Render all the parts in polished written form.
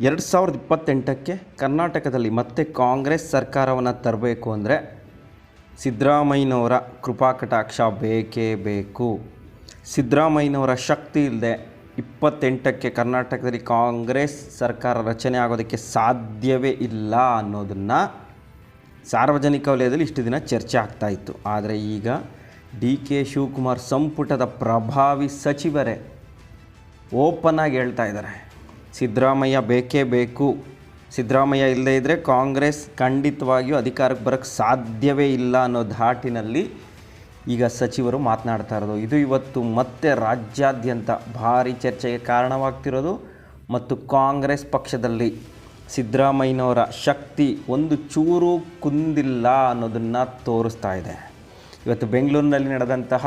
2028ಕ್ಕೆ ಕರ್ನಾಟಕದಲ್ಲಿ ಮತ್ತೆ ಕಾಂಗ್ರೆಸ್ ಸರ್ಕಾರವನ್ನು ತರಬೇಕು ಅಂದರೆ ಸಿದ್ದರಾಮಯ್ಯನವರ ಕೃಪಾಕಟಾಕ್ಷ ಬೇಕೇ ಬೇಕು. ಸಿದ್ದರಾಮಯ್ಯನವರ ಶಕ್ತಿ ಇಲ್ಲದೆ 28ಕ್ಕೆ ಕರ್ನಾಟಕದಲ್ಲಿ ಕಾಂಗ್ರೆಸ್ ಸರ್ಕಾರ ರಚನೆ ಆಗೋದಕ್ಕೆ ಸಾಧ್ಯವೇ ಇಲ್ಲ ಅನ್ನೋದನ್ನು ಸಾರ್ವಜನಿಕ ವಲಯದಲ್ಲಿ ಇಷ್ಟು ದಿನ ಚರ್ಚೆ ಆಗ್ತಾಯಿತ್ತು. ಆದರೆ ಈಗ DK ಶಿವಕುಮಾರ್ ಸಂಪುಟದ ಪ್ರಭಾವಿ ಸಚಿವರೇ ಓಪನ್ ಆಗಿ ಹೇಳ್ತಾ ಇದ್ದಾರೆ, ಸಿದ್ದರಾಮಯ್ಯ ಬೇಕೇ ಬೇಕು, ಸಿದ್ದರಾಮಯ್ಯ ಇಲ್ಲದೇ ಇದ್ದರೆ ಕಾಂಗ್ರೆಸ್ ಖಂಡಿತವಾಗಿಯೂ ಅಧಿಕಾರಕ್ಕೆ ಬರೋಕ್ಕೆ ಸಾಧ್ಯವೇ ಇಲ್ಲ ಅನ್ನೋ ಧಾಟಿನಲ್ಲಿ ಈಗ ಸಚಿವರು ಮಾತನಾಡ್ತಾ ಇರೋದು. ಇದು ಇವತ್ತು ಮತ್ತೆ ರಾಜ್ಯಾದ್ಯಂತ ಭಾರಿ ಚರ್ಚೆಗೆ ಕಾರಣವಾಗ್ತಿರೋದು ಮತ್ತು ಕಾಂಗ್ರೆಸ್ ಪಕ್ಷದಲ್ಲಿ ಸಿದ್ದರಾಮಯ್ಯನವರ ಶಕ್ತಿ ಒಂದು ಚೂರು ಕುಂದಿಲ್ಲ ಅನ್ನೋದನ್ನು ತೋರಿಸ್ತಾ ಇದೆ. ಇವತ್ತು ಬೆಂಗಳೂರಿನಲ್ಲಿ ನಡೆದಂತಹ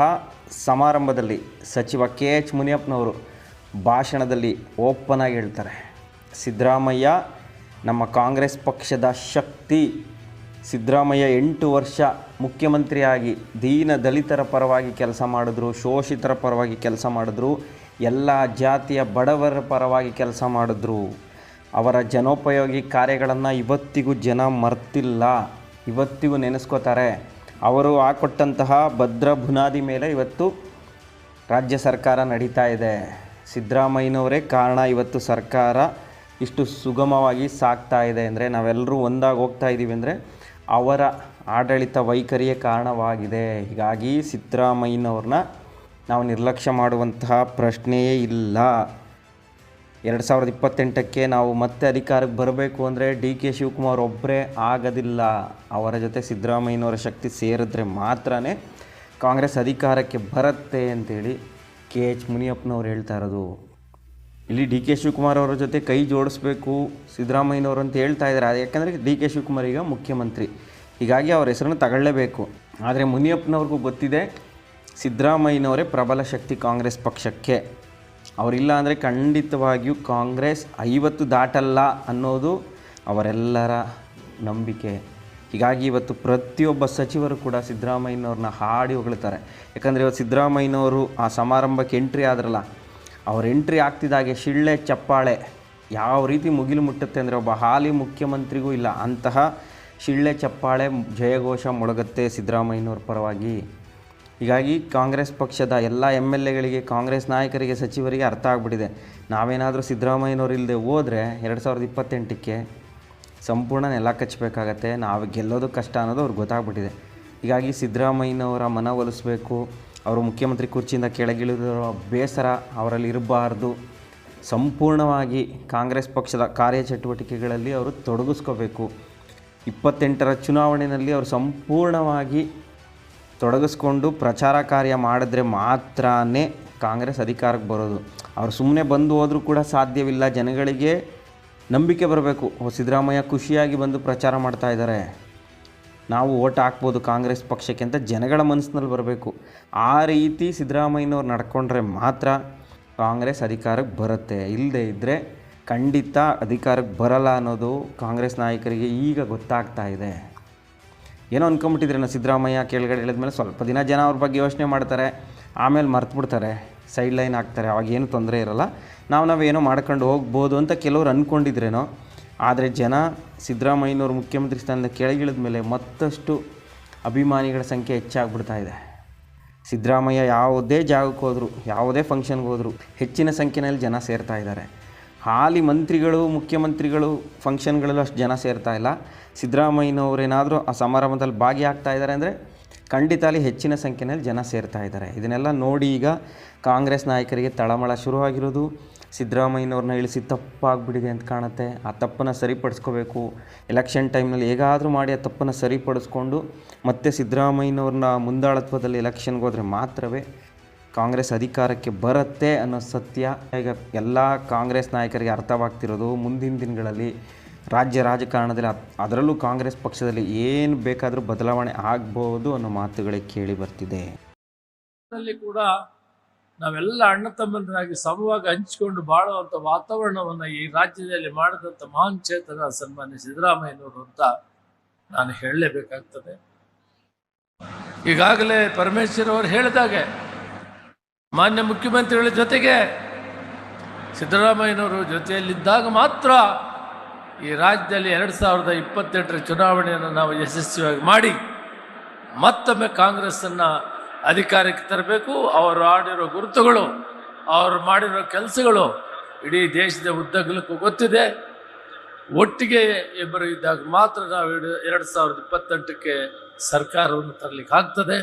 ಸಮಾರಂಭದಲ್ಲಿ ಸಚಿವ KH ಮುನಿಯಪ್ಪನವರು ಭಾಷಣದಲ್ಲಿ ಓಪನ್ ಆಗಿ ಹೇಳ್ತಾರೆ, ಸಿದ್ದರಾಮಯ್ಯ ನಮ್ಮ ಕಾಂಗ್ರೆಸ್ ಪಕ್ಷದ ಶಕ್ತಿ. ಸಿದ್ದರಾಮಯ್ಯ 8 ವರ್ಷ ಮುಖ್ಯಮಂತ್ರಿಯಾಗಿ ದೀನ ದಲಿತರ ಪರವಾಗಿ ಕೆಲಸ ಮಾಡಿದ್ರು, ಶೋಷಿತರ ಪರವಾಗಿ ಕೆಲಸ ಮಾಡಿದ್ರು, ಎಲ್ಲ ಜಾತಿಯ ಬಡವರ ಪರವಾಗಿ ಕೆಲಸ ಮಾಡಿದ್ರು. ಅವರ ಜನೋಪಯೋಗಿ ಕಾರ್ಯಗಳನ್ನು ಇವತ್ತಿಗೂ ಜನ ಮರ್ತಿಲ್ಲ, ಇವತ್ತಿಗೂ ನೆನೆಸ್ಕೋತಾರೆ. ಅವರು ಹಾಕೊಟ್ಟಂತಹ ಭದ್ರ ಬುನಾದಿ ಮೇಲೆ ಇವತ್ತು ರಾಜ್ಯ ಸರ್ಕಾರ ನಡೀತಾ ಇದೆ. ಸಿದ್ದರಾಮಯ್ಯನವರೇ ಕಾರಣ ಇವತ್ತು ಸರ್ಕಾರ ಇಷ್ಟು ಸುಗಮವಾಗಿ ಸಾಗ್ತಾ ಇದೆ ಅಂದರೆ, ನಾವೆಲ್ಲರೂ ಒಂದಾಗಿ ಹೋಗ್ತಾ ಇದ್ದೀವಿ ಅಂದರೆ ಅವರ ಆಡಳಿತ ವೈಖರಿಯೇ ಕಾರಣವಾಗಿದೆ. ಹೀಗಾಗಿ ಸಿದ್ದರಾಮಯ್ಯನವ್ರನ್ನ ನಾವು ನಿರ್ಲಕ್ಷ್ಯ ಮಾಡುವಂತಹ ಪ್ರಶ್ನೆಯೇ ಇಲ್ಲ. 2028ಕ್ಕೆ ನಾವು ಮತ್ತೆ ಅಧಿಕಾರಕ್ಕೆ ಬರಬೇಕು ಅಂದರೆ DK ಶಿವಕುಮಾರ್ ಒಬ್ಬರೇ ಆಗೋದಿಲ್ಲ. ಅವರ ಜೊತೆ ಸಿದ್ದರಾಮಯ್ಯನವರ ಶಕ್ತಿ ಸೇರಿದ್ರೆ ಮಾತ್ರ ಕಾಂಗ್ರೆಸ್ ಅಧಿಕಾರಕ್ಕೆ ಬರುತ್ತೆ ಅಂತೇಳಿ KH ಮುನಿಯಪ್ಪನವ್ರು ಹೇಳ್ತಾ ಇರೋದು. ಇಲ್ಲಿ DK ಶಿವಕುಮಾರ್ ಅವರ ಜೊತೆ ಕೈ ಜೋಡಿಸ್ಬೇಕು ಸಿದ್ದರಾಮಯ್ಯನವರು ಅಂತ ಹೇಳ್ತಾ ಇದ್ದಾರೆ. ಯಾಕಂದರೆ DK ಶಿವಕುಮಾರ್ ಈಗ ಮುಖ್ಯಮಂತ್ರಿ, ಹೀಗಾಗಿ ಅವ್ರ ಹೆಸರನ್ನು ತಗೊಳ್ಳೇಬೇಕು. ಆದರೆ ಮುನಿಯಪ್ಪನವ್ರಿಗೂ ಗೊತ್ತಿದೆ ಸಿದ್ದರಾಮಯ್ಯನವರೇ ಪ್ರಬಲ ಶಕ್ತಿ ಕಾಂಗ್ರೆಸ್ ಪಕ್ಷಕ್ಕೆ. ಅವರಿಲ್ಲ ಅಂದರೆ ಖಂಡಿತವಾಗಿಯೂ ಕಾಂಗ್ರೆಸ್ 50 ದಾಟಲ್ಲ ಅನ್ನೋದು ಅವರೆಲ್ಲರ ನಂಬಿಕೆ. ಹೀಗಾಗಿ ಇವತ್ತು ಪ್ರತಿಯೊಬ್ಬ ಸಚಿವರು ಕೂಡ ಸಿದ್ದರಾಮಯ್ಯನವ್ರನ್ನ ಹಾಡಿ ಹೊಗಳ್ತಾರೆ. ಯಾಕಂದರೆ ಇವತ್ತು ಸಿದ್ದರಾಮಯ್ಯನವರು ಆ ಸಮಾರಂಭಕ್ಕೆ ಎಂಟ್ರಿ ಆದ್ರಲ್ಲ, ಅವ್ರ ಎಂಟ್ರಿ ಆಗ್ತಿದ್ದಾಗೆ ಶಿಳ್ಳೆ ಚಪ್ಪಾಳೆ ಯಾವ ರೀತಿ ಮುಗಿಲು ಮುಟ್ಟುತ್ತೆ ಅಂದರೆ ಒಬ್ಬ ಹಾಲಿ ಮುಖ್ಯಮಂತ್ರಿಗೂ ಇಲ್ಲ ಅಂತಹ ಶಿಳ್ಳೆ ಚಪ್ಪಾಳೆ ಜಯಘೋಷ ಮೊಳಗುತ್ತೆ ಸಿದ್ದರಾಮಯ್ಯನವ್ರ ಪರವಾಗಿ. ಹೀಗಾಗಿ ಕಾಂಗ್ರೆಸ್ ಪಕ್ಷದ ಎಲ್ಲ MLAಗಳಿಗೆ, ಕಾಂಗ್ರೆಸ್ ನಾಯಕರಿಗೆ, ಸಚಿವರಿಗೆ ಅರ್ಥ ಆಗಿಬಿಟ್ಟಿದೆ, ನಾವೇನಾದರೂ ಸಿದ್ದರಾಮಯ್ಯನವ್ರು ಇಲ್ಲದೆ ಹೋದರೆ 2028ಕ್ಕೆ ಸಂಪೂರ್ಣ ನೆಲ ಕಚ್ಚಬೇಕಾಗತ್ತೆ, ನಾವು ಗೆಲ್ಲೋದು ಕಷ್ಟ ಅನ್ನೋದು ಅವ್ರಿಗೆ ಗೊತ್ತಾಗ್ಬಿಟ್ಟಿದೆ. ಹೀಗಾಗಿ ಸಿದ್ದರಾಮಯ್ಯನವರ ಮನವೊಲಿಸಬೇಕು, ಅವರು ಮುಖ್ಯಮಂತ್ರಿ ಕುರ್ಚಿಯಿಂದ ಕೆಳಗಿಳಿದಿರೋ ಬೇಸರ ಅವರಲ್ಲಿ ಇರಬಾರ್ದು. ಸಂಪೂರ್ಣವಾಗಿ ಕಾಂಗ್ರೆಸ್ ಪಕ್ಷದ ಕಾರ್ಯಚಟುವಟಿಕೆಗಳಲ್ಲಿ ಅವರು ತೊಡಗಿಸ್ಕೋಬೇಕು. 28ರ ಚುನಾವಣೆಯಲ್ಲಿ ಅವರು ಸಂಪೂರ್ಣವಾಗಿ ತೊಡಗಿಸ್ಕೊಂಡು ಪ್ರಚಾರ ಕಾರ್ಯ ಮಾಡಿದ್ರೆ ಮಾತ್ರ ಕಾಂಗ್ರೆಸ್ ಅಧಿಕಾರಕ್ಕೆ ಬರೋದು. ಅವರು ಸುಮ್ಮನೆ ಬಂದು ಹೋದರೂ ಕೂಡ ಸಾಧ್ಯವಿಲ್ಲ. ಜನಗಳಿಗೆ ನಂಬಿಕೆ ಬರಬೇಕು, ಸಿದ್ದರಾಮಯ್ಯ ಖುಷಿಯಾಗಿ ಬಂದು ಪ್ರಚಾರ ಮಾಡ್ತಾ ಇದ್ದಾರೆ, ನಾವು ಓಟ್ ಹಾಕ್ಬೋದು ಕಾಂಗ್ರೆಸ್ ಪಕ್ಷಕ್ಕೆ ಅಂತ ಜನಗಳ ಮನಸ್ಸಿನಲ್ಲಿ ಬರಬೇಕು. ಆ ರೀತಿ ಸಿದ್ದರಾಮಯ್ಯನವ್ರು ನಡ್ಕೊಂಡ್ರೆ ಮಾತ್ರ ಕಾಂಗ್ರೆಸ್ ಅಧಿಕಾರಕ್ಕೆ ಬರುತ್ತೆ. ಇಲ್ಲದೇ ಇದ್ದರೆ ಖಂಡಿತ ಅಧಿಕಾರಕ್ಕೆ ಬರಲ್ಲ ಅನ್ನೋದು ಕಾಂಗ್ರೆಸ್ ನಾಯಕರಿಗೆ ಈಗ ಗೊತ್ತಾಗ್ತಾ ಇದೆ. ಏನೋ ಅಂದ್ಕೊಂಬಿಟ್ಟಿದ್ರೆ ನಾವು ಸಿದ್ದರಾಮಯ್ಯ ಕೆಳಗಡೆ ಹೇಳಿದ್ಮೇಲೆ ಸ್ವಲ್ಪ ದಿನ ಜನ ಅವ್ರ ಬಗ್ಗೆ ಯೋಚನೆ ಮಾಡ್ತಾರೆ, ಆಮೇಲೆ ಮರ್ತುಬಿಡ್ತಾರೆ, ಸೈಡ್ ಲೈನ್ ಆಗ್ತಾರೆ, ಅವಾಗೇನು ತೊಂದರೆ ಇರೋಲ್ಲ, ನಾವೇನೋ ಮಾಡ್ಕೊಂಡು ಹೋಗ್ಬೋದು ಅಂತ ಕೆಲವರು ಅಂದ್ಕೊಂಡಿದ್ರೇನೋ. ಆದರೆ ಜನ ಸಿದ್ದರಾಮಯ್ಯನವ್ರು ಮುಖ್ಯಮಂತ್ರಿ ಸ್ಥಾನದಿಂದ ಕೆಳಗಿಳಿದ ಮೇಲೆ ಮತ್ತಷ್ಟು ಅಭಿಮಾನಿಗಳ ಸಂಖ್ಯೆ ಹೆಚ್ಚಾಗ್ಬಿಡ್ತಾ ಇದೆ. ಸಿದ್ದರಾಮಯ್ಯ ಯಾವುದೇ ಜಾಗಕ್ಕೆ ಹೋದರೂ, ಯಾವುದೇ ಫಂಕ್ಷನ್ಗೆ ಹೋದರೂ ಹೆಚ್ಚಿನ ಸಂಖ್ಯೆಯಲ್ಲಿ ಜನ ಸೇರ್ತಾ ಇದ್ದಾರೆ. ಹಾಲಿ ಮಂತ್ರಿಗಳು, ಮುಖ್ಯಮಂತ್ರಿಗಳು ಫಂಕ್ಷನ್ಗಳಲ್ಲೂ ಅಷ್ಟು ಜನ ಸೇರ್ತಾ ಇಲ್ಲ. ಸಿದ್ದರಾಮಯ್ಯನವರೇನಾದರೂ ಆ ಸಮಾರಂಭದಲ್ಲಿ ಭಾಗಿಯಾಗ್ತಾ ಇದ್ದಾರೆ ಅಂದರೆ ಖಂಡಿತ ಅಲ್ಲಿ ಹೆಚ್ಚಿನ ಸಂಖ್ಯೆಯಲ್ಲಿ ಜನ ಸೇರ್ತಾ ಇದ್ದಾರೆ. ಇದನ್ನೆಲ್ಲ ನೋಡಿ ಈಗ ಕಾಂಗ್ರೆಸ್ ನಾಯಕರಿಗೆ ತಳಮಳ ಶುರುವಾಗಿರೋದು. ಸಿದ್ದರಾಮಯ್ಯನವ್ರನ್ನ ಇಳಿಸಿ ತಪ್ಪಾಗ್ಬಿಟ್ಟಿದೆ ಅಂತ ಕಾಣುತ್ತೆ. ಆ ತಪ್ಪನ್ನು ಸರಿಪಡಿಸ್ಕೋಬೇಕು. ಎಲೆಕ್ಷನ್ ಟೈಮ್ನಲ್ಲಿ ಹೇಗಾದರೂ ಮಾಡಿ ಆ ತಪ್ಪನ್ನು ಸರಿಪಡಿಸ್ಕೊಂಡು ಮತ್ತೆ ಸಿದ್ದರಾಮಯ್ಯನವ್ರನ್ನ ಮುಂದಾಳತ್ವದಲ್ಲಿ ಎಲೆಕ್ಷನ್ಗೆ ಹೋದರೆ ಮಾತ್ರವೇ ಕಾಂಗ್ರೆಸ್ ಅಧಿಕಾರಕ್ಕೆ ಬರುತ್ತೆ ಅನ್ನೋ ಸತ್ಯ ಈಗ ಎಲ್ಲ ಕಾಂಗ್ರೆಸ್ ನಾಯಕರಿಗೆ ಅರ್ಥವಾಗ್ತಿರೋದು. ಮುಂದಿನ ದಿನಗಳಲ್ಲಿ ರಾಜ್ಯ ರಾಜಕಾರಣದಲ್ಲಿ ಅದರಲ್ಲೂ ಕಾಂಗ್ರೆಸ್ ಪಕ್ಷದಲ್ಲಿ ಏನು ಬೇಕಾದರೂ ಬದಲಾವಣೆ ಆಗ್ಬೋದು ಅನ್ನೋ ಮಾತುಗಳೇ ಕೇಳಿ ಬರ್ತಿದೆ. ಕೂಡ ನಾವೆಲ್ಲ ಅಣ್ಣ ತಮ್ಮಂದರಾಗಿ ಸಮವಾಗಿ ಹಂಚಿಕೊಂಡು ಬಾಳುವಂಥ ವಾತಾವರಣವನ್ನು ಈ ರಾಜ್ಯದಲ್ಲಿ ಮಾಡಿದಂಥ ಮಹಾನ್ ಚೇತನ ಸನ್ಮಾನ್ಯ ಸಿದ್ದರಾಮಯ್ಯನವರು ಅಂತ ನಾನು ಹೇಳಲೇಬೇಕಾಗ್ತದೆ. ಈಗಾಗಲೇ ಪರಮೇಶ್ವರ್ ಅವರು ಹೇಳಿದಾಗೆ ಮಾನ್ಯ ಮುಖ್ಯಮಂತ್ರಿಗಳ ಜೊತೆಗೆ ಸಿದ್ದರಾಮಯ್ಯನವರು ಜೊತೆಯಲ್ಲಿದ್ದಾಗ ಮಾತ್ರ ಈ ರಾಜ್ಯದಲ್ಲಿ 2028ರ ಚುನಾವಣೆಯನ್ನು ನಾವು ಯಶಸ್ವಿಯಾಗಿ ಮಾಡಿ ಮತ್ತೊಮ್ಮೆ ಕಾಂಗ್ರೆಸ್ಸನ್ನು ಅಧಿಕಾರಕ್ಕೆ ತರಬೇಕು. ಅವರು ಆಡಿರೋ ಗುರುತುಗಳು, ಅವರು ಮಾಡಿರೋ ಕೆಲಸಗಳು ಇಡೀ ದೇಶದ ಉದ್ದಗಲಕ್ಕೂ ಗೊತ್ತಿದೆ. ಒಟ್ಟಿಗೆ ಇಬ್ಬರು ಇದ್ದಾಗ ಮಾತ್ರ ನಾವು 2028ಕ್ಕೆ ಸರ್ಕಾರವನ್ನು ತರಲಿಕ್ಕೆ ಆಗ್ತದೆ.